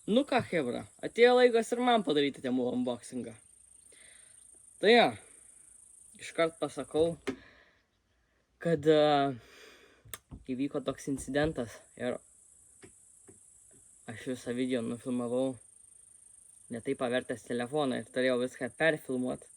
Nu ką, chebra, atėjo laikas ir man padaryti temų unboxingą. Tai jo, iškart pasakau, kad įvyko toks incidentas ir aš visą video nufilmavau ne taip pavertęs telefoną ir turėjau viską perfilmuoti.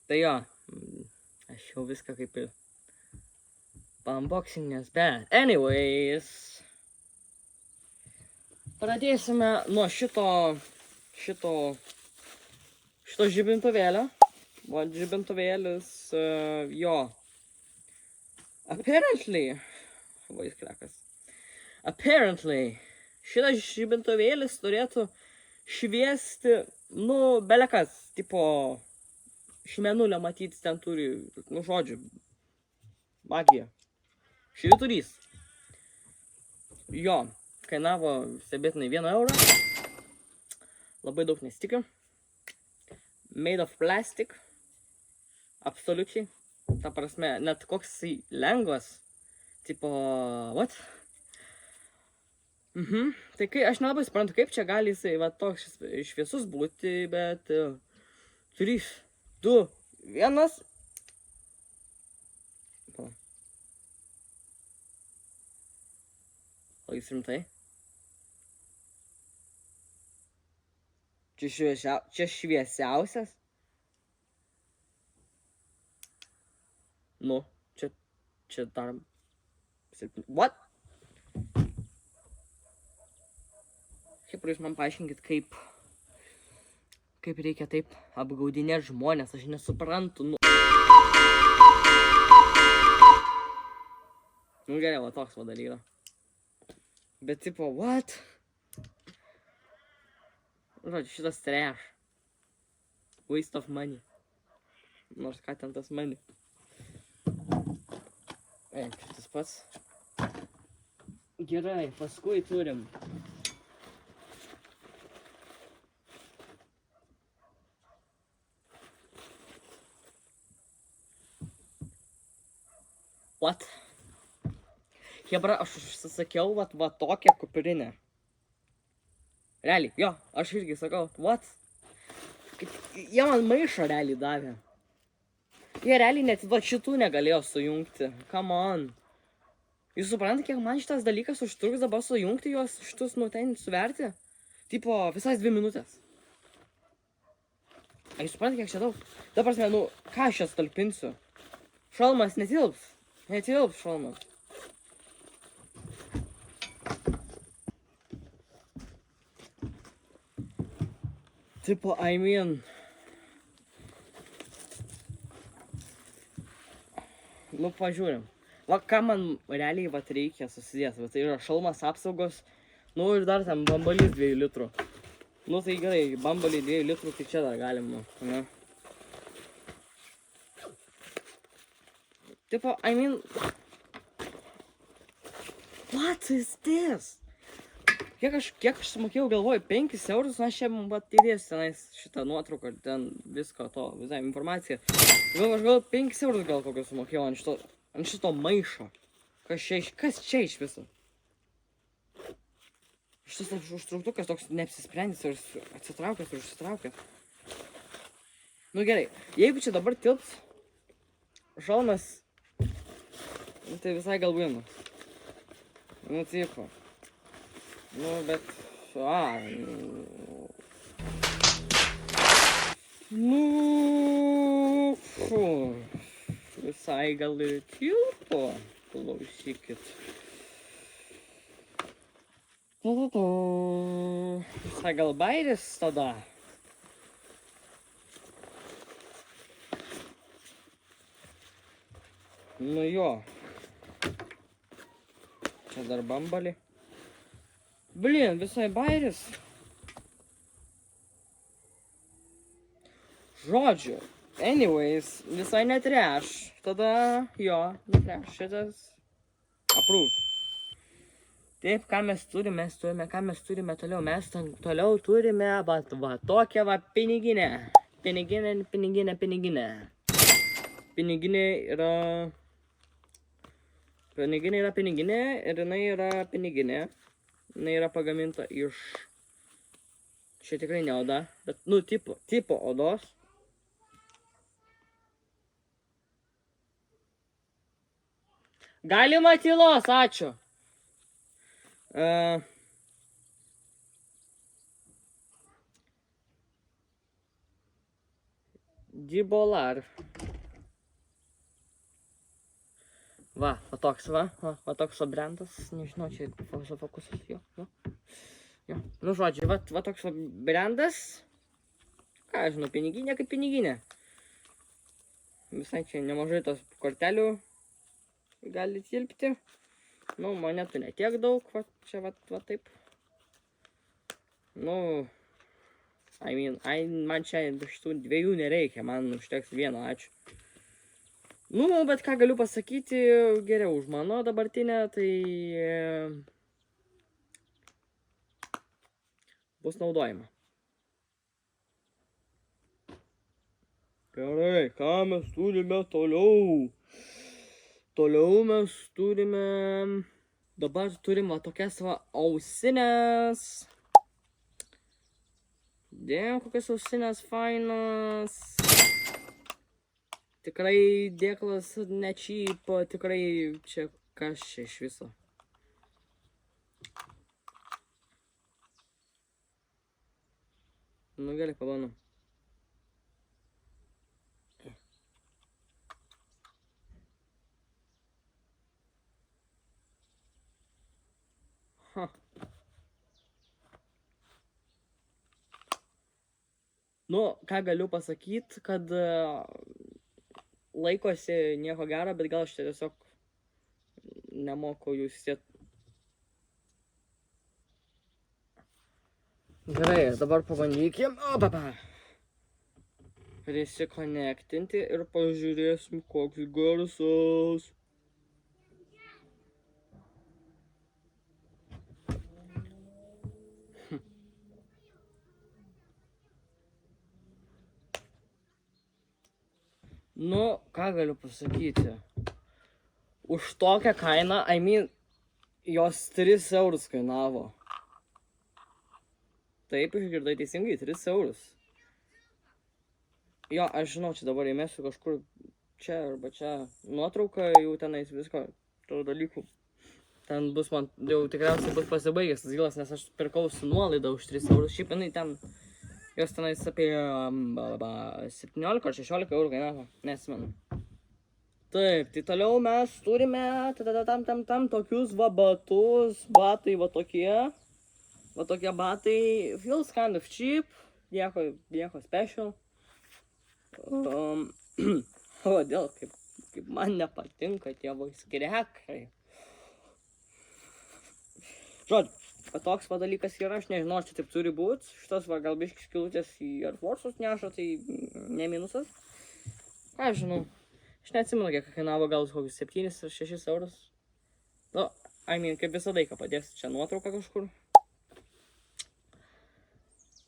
Tai jo, aš jau viską kaip ir paunboxinęs, bet anyways, pradėsime nuo šito žibintuvėlio. Va, žibintuvėlis, jo. Apparently, šitas žibintuvėlis turėtų šviesti, nu, belekas, tipo, šmenulio matyti ten turi, nu, žodžiu, magija. Švyturys. Jo, kainavo stebėtinai 1 eurą. Labai daug nesitikiu. Made of plastic. Absoliučiai. Ta prasme, net koks lengvas. Tipo, what? Tai kai aš nelabai suprantu, kaip čia gali jisai va toks šviesus būti, bet 3, 2, 1. O jūs rimtai? Čia šviesiausias? Nu, čia dar... What? Kaip jūs man paaiškinkit, kaip reikia taip apgaudinėti žmonės, aš nesuprantu, nu. Nu gerai, va toks va dalykas. Bet tipo, what? Žodžiu, šitas trash. Waste of money. Nors ką ten tas money. Šitas pats. Gerai, paskui turim. What? Hebra, aš užsisakiau va tokią kupirinę. Realiai, jo, aš irgi sakau, what? Jie man maišą realiai davė. Jie realiai net va šitų negalėjo sujungti. Come on. Jūs suprantate, kiek man šitas dalykas užtruks dabar sujungti juos šitus nu ten suverti? Tipo, visas 2 minutės. A jūs suprantate, kiek čia daug? Dabar prasme, nu, ką aš čia talpinsiu? Šalmas netilps. Netilps šalmas. Tipo, I mean... Nu, pažiūrim. Va, ką man realiai vat reikia susidėti. Tai yra šalmas apsaugos. Nu, ir dar ten bambalys 2 litrų. Nu, tai gerai, bambalį 2 litrų, tai čia dar galima. Ne? Tipo, I mean... What is this? Kiek aš sumokėjau, galvoju, 5 eurus, na, aš čia įdėsiu tenais šitą nuotrauką, ten visko to, visą informaciją. Aš gal 5 eurus gal kokio sumokėjau ant šito maišo. Kas čia iš viso? Šitas užtrauktukas toks neapsisprendęs ir atsitraukęs ir užsitraukęs. Nu gerai, jeigu čia dabar tilps šalmas, tai visai gal būna. Nu, tipo. Nu, bet... Nu... Visai gal ir tilpo. Klausykit. Visai gal bairis tada. Nu jo. Čia dar bambalį. Blin, visai bairis. Žodžiu. Anyways, visai netreš. Tada, jo, netreš. Šitas approve. Taip, ką mes turime toliau. Mes toliau turime va tokią va piniginę. Piniginė. Piniginė yra piniginė ir jinai yra piniginė. Jinai yra pagaminta iš... Čia tikrai ne oda, bet, tipo odos. Galima tylos, ačiū. Dibolar. Va toks toks brendas, nežinau, čia fokusas jo. Nu, žodžiu, va toks brendas. Ką, žinau, piniginė kaip piniginė. Visai čia nemažai tos kortelių gali tilpti. Nu, monetų ne tiek daug, va čia va taip. Nu, man čia šitų dviejų nereikia, man užteks vieno, ačiū. Nu, bet ką galiu pasakyti, geriau už mano dabartinę, tai bus naudojama. Gerai, ką mes turime toliau? Toliau mes turime... Dabar turim va tokias va ausinės. Dėm, kokias ausinės fainas. Tikrai dėklas nečypo, tikrai čia kas čia iš viso. Nu gerai, pabandom. Nu, ką galiu pasakyti, kad laikosi nieko gero, bet gal aš čia tiesiog nemoku jų sėt. Gerai, dabar pabandykim. Prisikonektinti ir pažiūrėsim, koks garsas. Nu, ką galiu pasakyti. Už tokią kainą, jos 3 eurus kainavo. Taip, išgirdai teisingai, 3 eurus. Jo, aš žinau, čia dabar įmesiu kažkur čia arba čia nuotrauką, jau tenais visko, tų dalykų. Ten bus man, jau tikriausiai bus pasibaigęs tas gilas, nes aš pirkau su nuolaida už 3 eurus. Šiaip jinai ten... Jos tenais apie 17 ar 16 eurų kainavo, nesimenu. Taip, tai toliau mes turime tokius va batus, batai va tokie. Va tokie batai, feels kind of cheap, nieko special. Kodėl, kaip man nepatinka tie voiskrekai. Žodžiu. Toks va dalykas yra, aš nežinau, čia taip turi būti. Šitas va gal biškis kilutės į Air Force'us neša, tai ne minusas. Ką aš žinau, aš neatsimenu, kiek kainavo, gal kokius 7 ar 6 eurus. Nu, kaip visada, ką padės čia nuotrauką kažkur.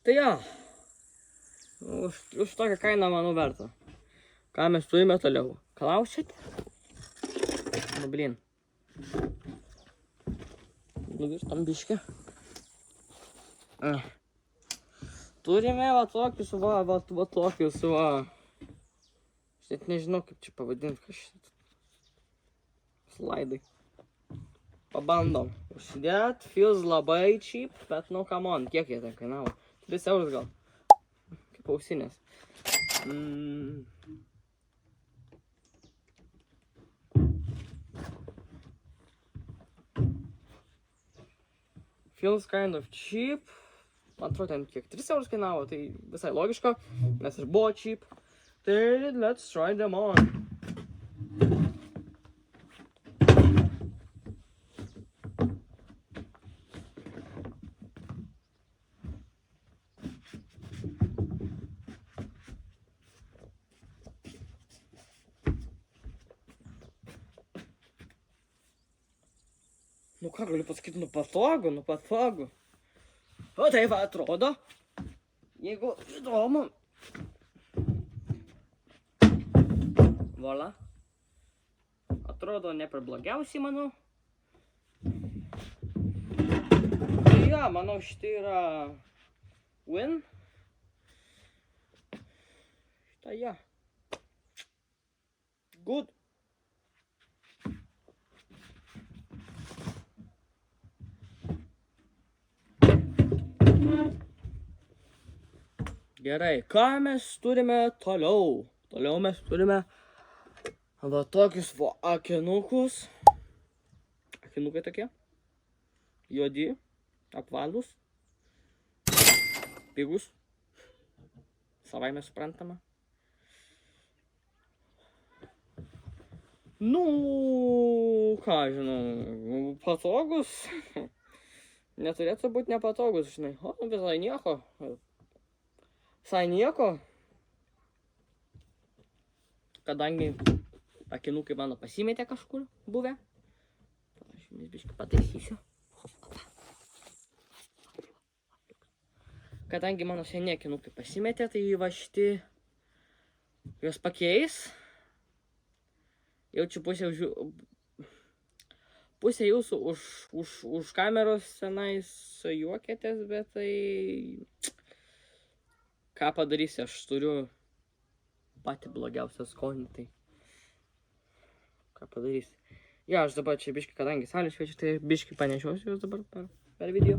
Tai jo, už tokią kainą, manau, verta. Ką mes turime toliau? Klausit? Nu, blin. Nuvirtam biškį. Turime va tokius va. Aš net nežinau, kaip čia pavadinti, kas šitą. Slaidai. Pabandom. Užsidėt, feels labai cheap, bet nu, come on, kiek jie ten kainavo? 3 eurus gal. Kaip ausinės. Feels kind of cheap. Man atrodo, ten kiek 3 eurus kainavo, tai visai logiška, nes ir buvo cheap. Tai let's try them on. Nu ką galiu pasakyti, nu patogu. O tai va atrodo, jeigu įdomu. Voila. Atrodo ne per blogiausiai, manau. ką, manau, šitai yra win. Šitą ja. Good. Gerai, ką mes turime toliau? Toliau mes turime va tokius va akinukus. Akinukai tokie. Juodi, apvalūs. Pigus. Savaime suprantama. Nu, ką žinau, patogus. Neturėtų būti nepatogus, žinai. O, visai nieko. Visai nieko. Kadangi akinukai mano pasimetė kažkur buvę. Aš jums biškį pataisysiu. Kadangi mano seni akinukai pasimetė, tai va šiti juos pakeis. Jaučiu pusė jūsų už kameros senais juokėtės, bet tai... Ką padarysi, aš turiu patį blogiausią skonį, tai... Ką padarysi. Ja, aš dabar čia biškį, kadangi saulė šviečia, tai biškį panešiosiu jūs dabar per video.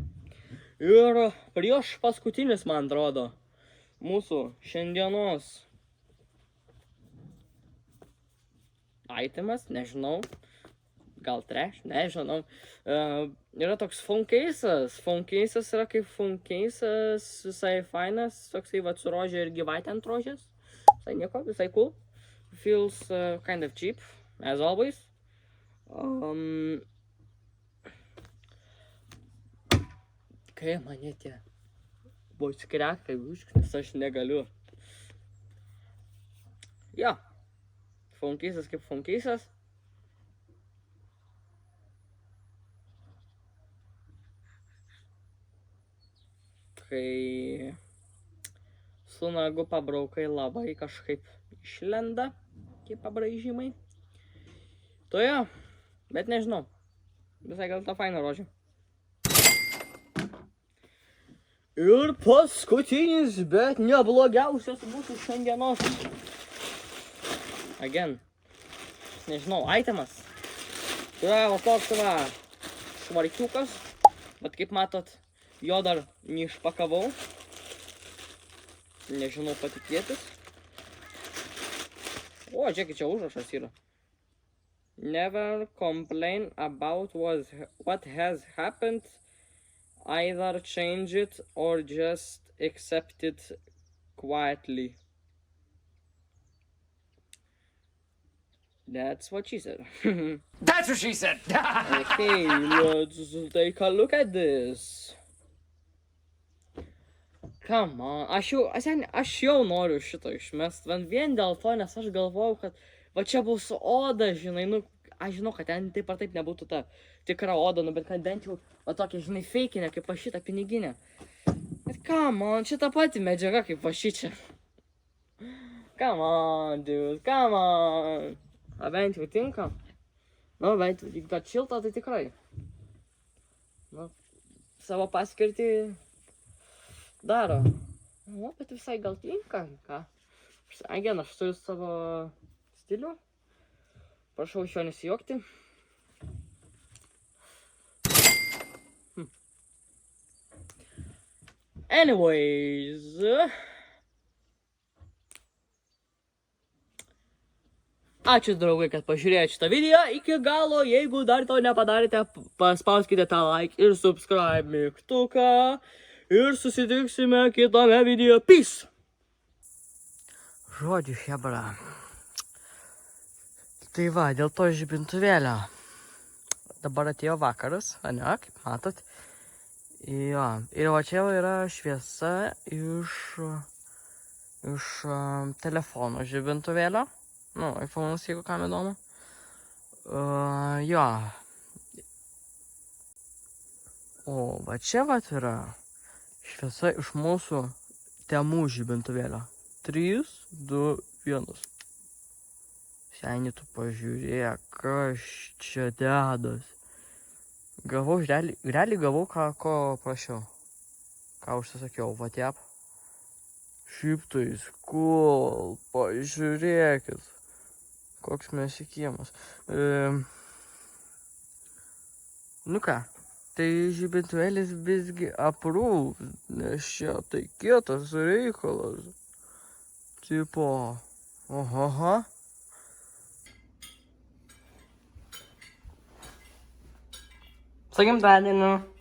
Ir prieš paskutinis, man atrodo, mūsų šiandienos itemas, nežinau, gal trash, nežinau. Yra toks phone cases. Phone cases yra kaip phone cases, visai fainas, toksai va su rožė ir gyvatė ant rožės. Visai nieko, visai cool. Feels kind of cheap, as always. Kai mane tie bus krekai užknis, aš negaliu. Ja. Phone cases kaip phone cases. Kai su nagu pabraukai labai kažkaip išlenda tie pabraižymai. Toje, bet nežinau. Visai gal ta faina rožė. Ir paskutinis, bet neblogiausias būtų šiandienos. Again. Nežinau, itemas. Tai yra va toks va švarkiukas. Bet kaip matot, jo dar neišpakavau. Nežinau patikėtis. O, žiūrėkit, čia užrašas yra. Never complain about what has happened. Either change it or just accept it quietly. That's what she said. That's what she said! Okay, let's take a look at this. Come on, aš jau noriu šito išmest, vien dėl to, nes aš galvojau, kad va čia bus oda, žinai, nu, aš žinau, kad ten taip ar taip nebūtų ta tikra oda, nu, bet kad bent jau va tokia, žinai, feikinė, kaip va šitą piniginę. Bet come on, čia ta pati medžiaga kaip va šičia. Come on, dude, come on. A bent jau tinka. Nu, bent jau, jeigu kad šilta, tai tikrai. Nu, savo paskirtį daro. Nu, bet visai gal tinka, ką. Again, aš turiu savo stilių. Prašau iš jo nesijuokti. Anyways. Ačiū, draugai, kad pažiūrėjote šitą video iki galo. Jeigu dar to nepadarėte, paspauskite tą like ir subscribe mygtuką. Ir susitiksime kitame video. Peace! Žodžiu, hebra. Tai va, dėl to žibintuvėlio. Dabar atėjo vakaras, ane, kaip matot. Jo, ir va čia yra šviesa iš telefono žibintuvėlio. Nu, iPhone'us, jeigu kam įdomu. Jo. O, va čia vat yra šviesa iš mūsų temų žibintuvėlio. 3, 2, 1. Seni, tu pažiūrėk, kas čia dedas. Gavau, realiai gavau, ko prašiau. Ką užsisakiau, vatėp. Šiptais, cool, pažiūrėkit. Koks mesikiemas. Nu ką, tai žibintuvėlis visgi aprūv, nes čia tai kietas reikalas. Tipo, ohoha. Su gimtadieniu.